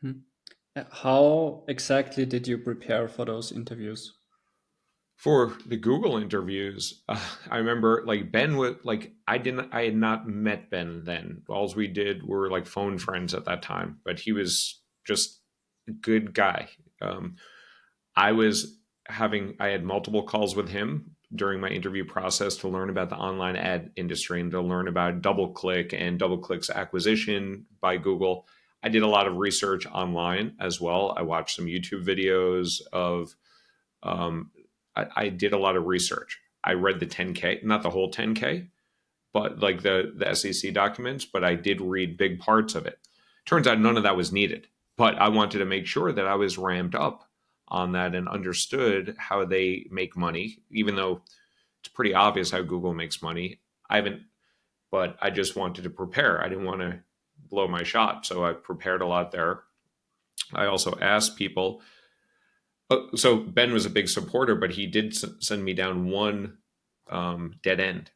Mhm. How exactly did you prepare for those interviews? For the Google interviews, I remember like Ben was like I had not met Ben then. All we did were like phone friends at that time, but he was just a good guy. Um, I was I had multiple calls with him during my interview process to learn about the online ad industry and to learn about DoubleClick and DoubleClick's acquisition by Google. I did a lot of research online as well. I watched some YouTube videos of, um, I did a lot of research. I read the 10K, not the whole 10K, but like the SEC documents, but I did read big parts of it. Turns out none of that was needed, but I wanted to make sure that I was ramped up on that and understood how they make money, even though it's pretty obvious how Google makes money. I haven't, but I just wanted to prepare. I didn't want to blow my shot. So I prepared a lot there. I also asked people. So Ben was a big supporter, but he did send me down one dead end.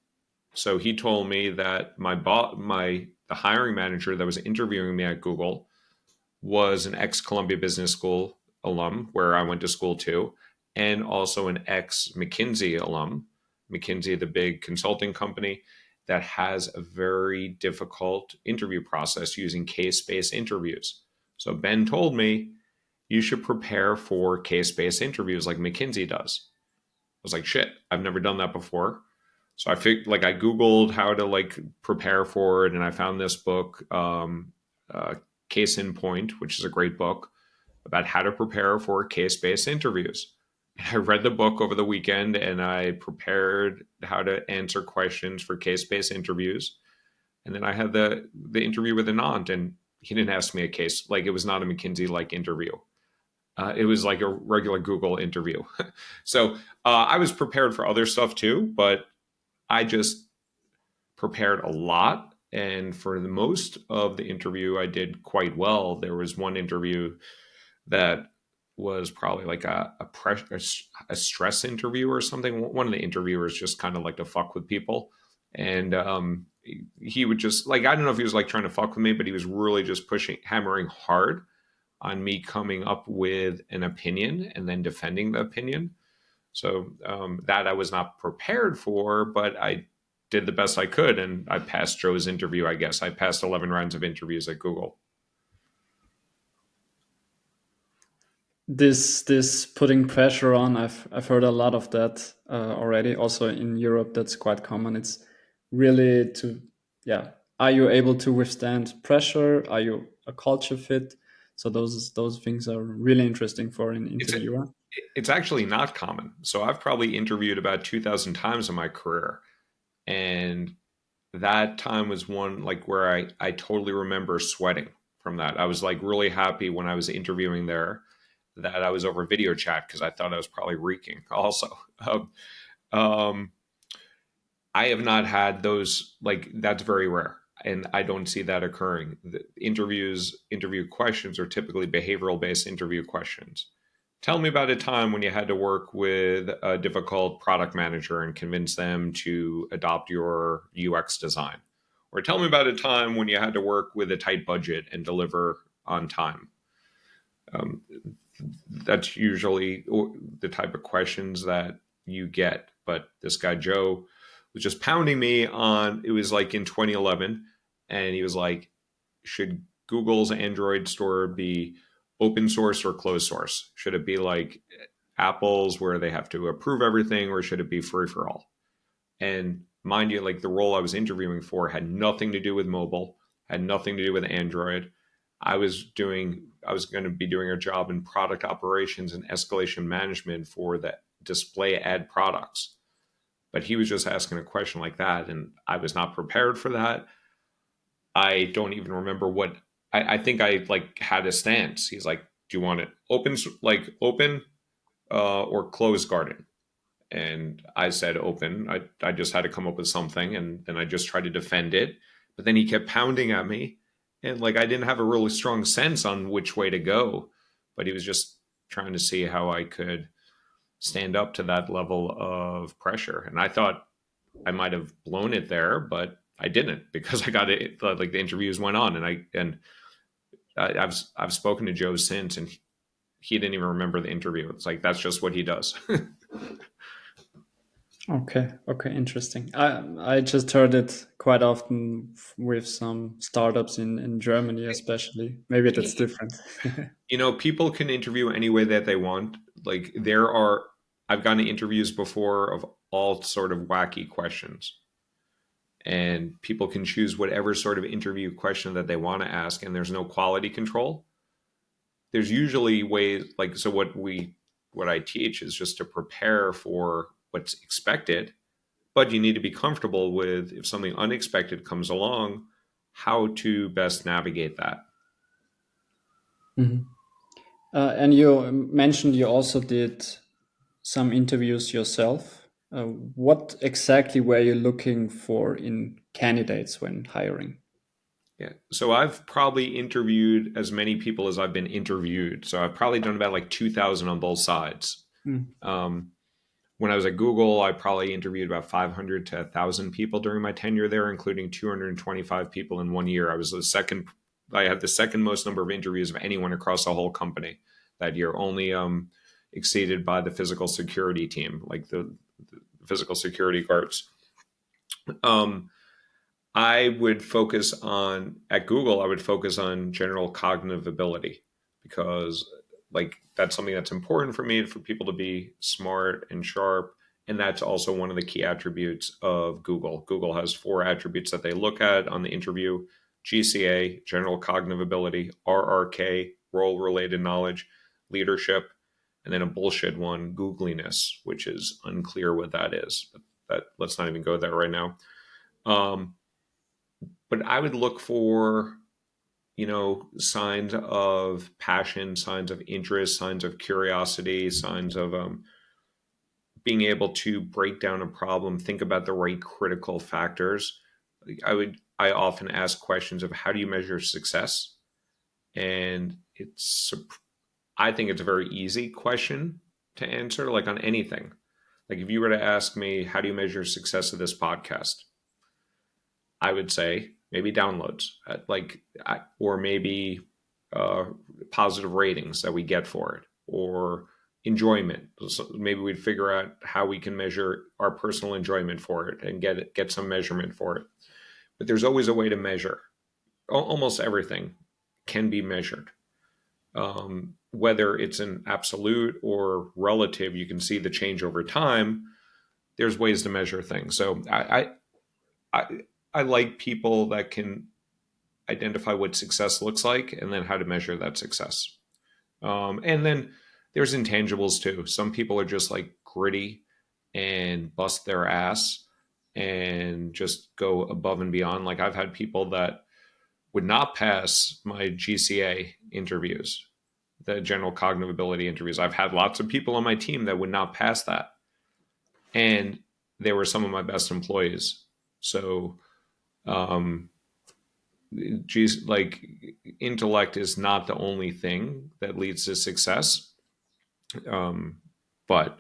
So he told me that the hiring manager that was interviewing me at Google was an ex Columbia Business School alum, where I went to school too, and also an ex McKinsey alum. McKinsey, the big consulting company that has a very difficult interview process using case based interviews. So Ben told me you should prepare for case based interviews like McKinsey does. I was like, shit, I've never done that before. So I figured, like, I Googled how to like prepare for it, and I found this book, uh, Case in Point, which is a great book about how to prepare for case-based interviews. I read the book over the weekend, and I prepared how to answer questions for case-based interviews. And then I had the interview with Anand, and he didn't ask me a case, like it was not a McKinsey like interview. It was like a regular Google interview. So I was prepared for other stuff too, but I just prepared a lot. And for the most of the interview, I did quite well. There was one interview that was probably like a stress interview or something. One of the interviewers just kind of like to fuck with people. And he would just like, I don't know if he was like trying to fuck with me, but he was really just hammering hard on me coming up with an opinion and then defending the opinion. So that I was not prepared for, but I did the best I could, and I passed Joe's interview. I guess I passed 11 rounds of interviews at Google. This putting pressure on, I've heard a lot of that already. Also in Europe, that's quite common. It's really to, yeah. Are you able to withstand pressure? Are you a culture fit? So those things are really interesting for an It's interviewer. it's actually not common. So I've probably interviewed about 2,000 times in my career, and that time was one like where I totally remember sweating from that. I was like really happy when I was interviewing there that I was over video chat because I thought I was probably reeking. Also, um, um, I have not had those, like, that's very rare. And I don't see that occurring. The interview questions are typically behavioral based interview questions. Tell me about a time when you had to work with a difficult product manager and convince them to adopt your UX design. Or tell me about a time when you had to work with a tight budget and deliver on time. Um, that's usually the type of questions that you get. But this guy, Joe, was just pounding me on, it was like in 2011. And he was like, should Google's Android store be open source or closed source? Should it be like Apple's where they have to approve everything, or should it be free for all? And mind you, like the role I was interviewing for had nothing to do with mobile, had nothing to do with Android. I was going to be doing a job in product operations and escalation management for the display ad products. But he was just asking a question like that, and I was not prepared for that. I don't even remember what I think I like had a stance. He's like, "Do you want it open, like open, or closed garden?" And I said open. I just had to come up with something, and then I just tried to defend it. But then he kept pounding at me, and like I didn't have a really strong sense on which way to go. But he was just trying to see how I could stand up to that level of pressure. And I thought I might have blown it there, but I didn't because I got it. Like the interviews went on, and I've spoken to Joe since, and he didn't even remember the interview. It's like that's just what he does. Okay, okay, interesting. I just heard it quite often with some startups in Germany, especially. Maybe that's different. People can interview any way that they want. Like I've gotten interviews before of all sort of wacky questions, and people can choose whatever sort of interview question that they want to ask, and there's no quality control. There's usually ways like so what I teach is just to prepare for what's expected, but you need to be comfortable with if something unexpected comes along, how to best navigate that. Mhm. And you mentioned you also did some interviews yourself. What exactly were you looking for in candidates when hiring? Yeah. So I've probably interviewed as many people as I've been interviewed. So I've probably done about like 2,000 on both sides. Mm. Um, when I was at Google, I probably interviewed about 500 to 1,000 people during my tenure there, including 225 people in 1 year. I had the second most number of interviews of anyone across the whole company that year, only exceeded by the physical security team, like the physical security guards. Um, at Google, I would focus on general cognitive ability because like that's something that's important for me for people to be smart and sharp. And that's also one of the key attributes of Google. Google has 4 attributes that they look at on the interview: GCA, general cognitive ability; RRK, role related knowledge; leadership; and then a bullshit one, Googliness, which is unclear what that is. But let's not even go there right now. Um, but I would look for, signs of passion, signs of interest, signs of curiosity, signs of being able to break down a problem, think about the right critical factors. I often ask questions of how do you measure success? And I think it's a very easy question to answer, like on anything. Like if you were to ask me, how do you measure success of this podcast? I would say maybe downloads, or maybe uh, positive ratings that we get for it, or enjoyment. So maybe we'd figure out how we can measure our personal enjoyment for it and get some measurement for it. But there's always a way to measure. Almost everything can be measured. Whether it's an absolute or relative, you can see the change over time. There's ways to measure things. So I, I like people that can identify what success looks like and then how to measure that success. And then there's intangibles too. Some people are just like gritty and bust their ass and just go above and beyond. Like I've had people that would not pass my GCA interviews, the general cognitive ability interviews. I've had lots of people on my team that would not pass that. And they were some of my best employees. So, um, geez, like intellect is not the only thing that leads to success, um, but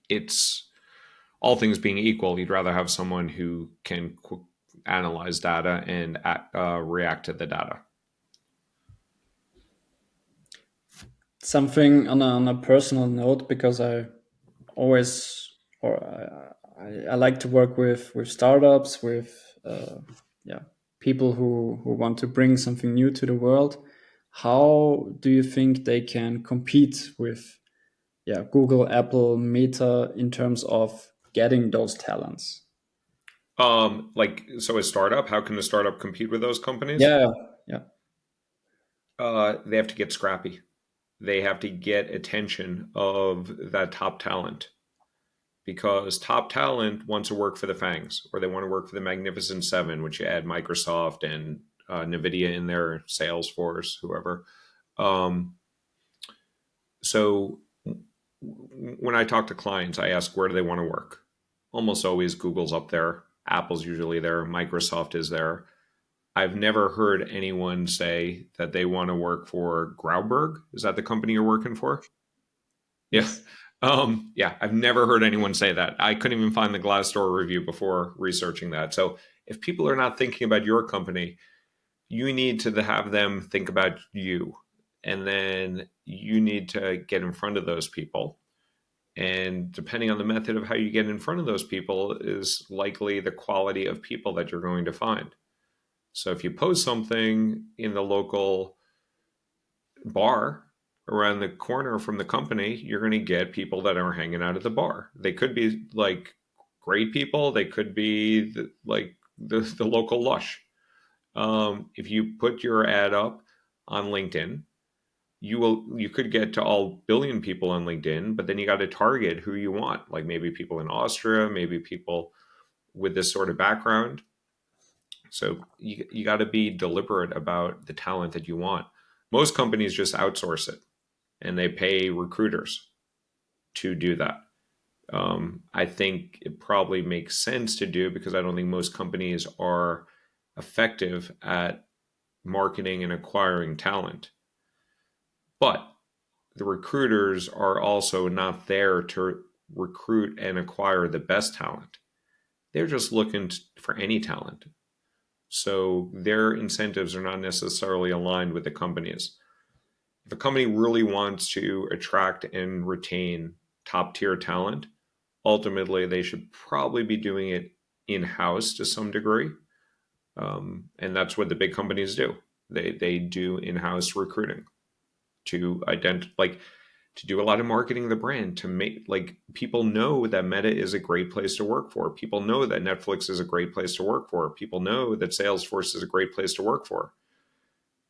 it's all things being equal. You'd rather have someone who can analyze data and react to the data. Something on a personal note, because I always or I like to work with startups, with yeah, people who want to bring something new to the world. How do you think they can compete with Google, Apple, Meta in terms of getting those talents? So a startup, how can a startup compete with those companies? Yeah, yeah. They have to get scrappy. They have to get attention of that top talent because top talent wants to work for the FANGs or they want to work for the Magnificent Seven, which you add Microsoft and NVIDIA in there, Salesforce, whoever. Um, so when I talk to clients, I ask where do they want to work? Almost always Google's up there, Apple's usually there, Microsoft is there. I've never heard anyone say that they want to work for Grauberg. Is that the company you're working for? Yeah. Yes. Yeah, I've never heard anyone say that. I couldn't even find the Glassdoor review before researching that. So if people are not thinking about your company, you need to have them think about you, and then you need to get in front of those people. And depending on the method of how you get in front of those people is likely the quality of people that you're going to find. So if you post something in the local bar around the corner from the company, you're going to get people that are hanging out at the bar. They could be like great people, they could be the local lush. If you put your ad up on LinkedIn, you could get to all billion people on LinkedIn, but then you got to target who you want, like maybe people in Austria, maybe people with this sort of background. So you got to be deliberate about the talent that you want. Most companies just outsource it and they pay recruiters to do that. I think it probably makes sense to do because I don't think most companies are effective at marketing and acquiring talent. But the recruiters are also not there to recruit and acquire the best talent. They're just looking for any talent. So their incentives are not necessarily aligned with the company's. If a company really wants to attract and retain top tier talent, ultimately they should probably be doing it in house to some degree. And that's what the big companies do. They do in house recruiting to to do a lot of marketing of the brand, to make like people know that Meta is a great place to work for. People know that Netflix is a great place to work for. People know that Salesforce is a great place to work for,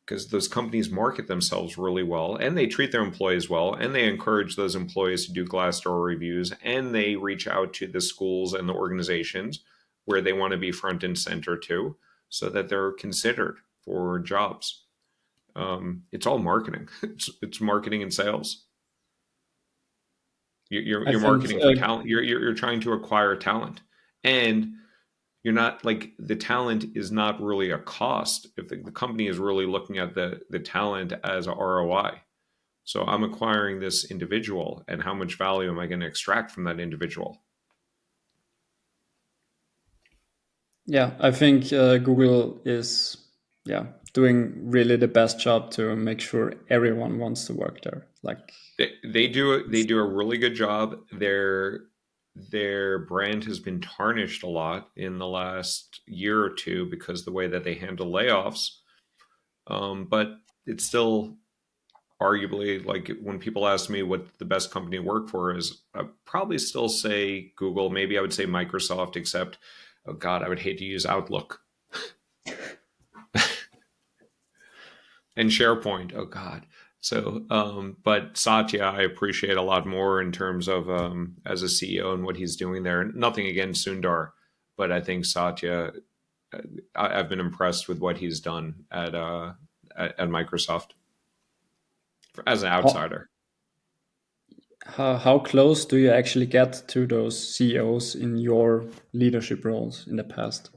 because those companies market themselves really well and they treat their employees well and they encourage those employees to do Glassdoor reviews and they reach out to the schools and the organizations where they want to be front and center to, so that they're considered for jobs. It's all marketing. It's marketing and sales. I You're think marketing for talent. You're trying to acquire talent, and you're not like the talent is not really a cost if the company is really looking at the talent as a ROI. So I'm acquiring this individual, and how much value am I going to extract from that individual? yeah, I think Google is yeah doing really the best job to make sure everyone wants to work there. Like They do a really good job. Their brand has been tarnished a lot in the last year or two because the way that they handle layoffs. But it's still arguably, like when people ask me what the best company to work for is, I probably still say Google. Maybe I would say Microsoft, except, oh God, I would hate to use Outlook and SharePoint. Oh God. So, but Satya, I appreciate a lot more in terms of as a CEO and what he's doing there. Nothing against Sundar, but I think Satya, I've been impressed with what he's done at Microsoft as an how, outsider. how close do you actually get to those CEOs in your leadership roles in the past?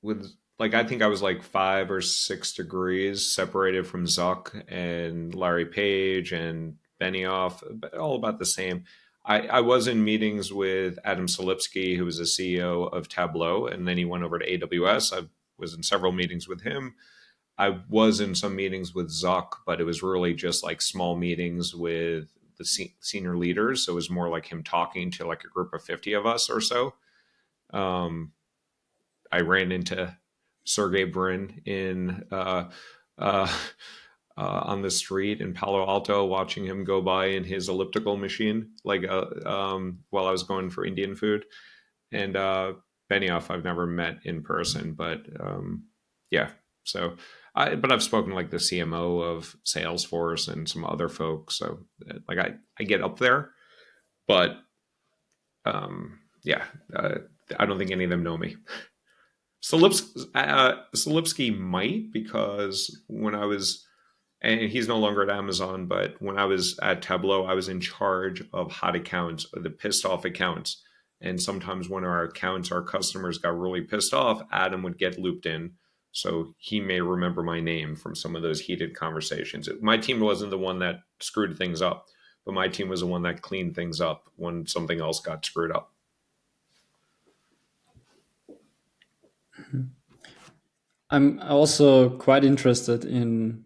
With like I think I was like 5 or 6 degrees separated from Zuck and Larry Page and Benioff, all about the same. I was in meetings with Adam Selipsky, who was the CEO of Tableau, and then he went over to AWS. I was in several meetings with him. I was in some meetings with Zuck, but it was really just like small meetings with the senior leaders. So it was more like him talking to like a group of 50 of us or so. Um, I ran into Sergey Brin in uh, on the street in Palo Alto, watching him go by in his elliptical machine, while I was going for Indian food. And Benioff, I've never met in person, but yeah. So, but I've spoken to, like the CMO of Salesforce and some other folks. So, like I get up there, but yeah, I don't think any of them know me. Selipsky might, because when I was, and he's no longer at Amazon, but when I was at Tableau, I was in charge of hot accounts, or the pissed off accounts. And sometimes when our accounts, our customers got really pissed off, Adam would get looped in. So he may remember my name from some of those heated conversations. My team wasn't the one that screwed things up, but my team was the one that cleaned things up when something else got screwed up. I'm also quite interested in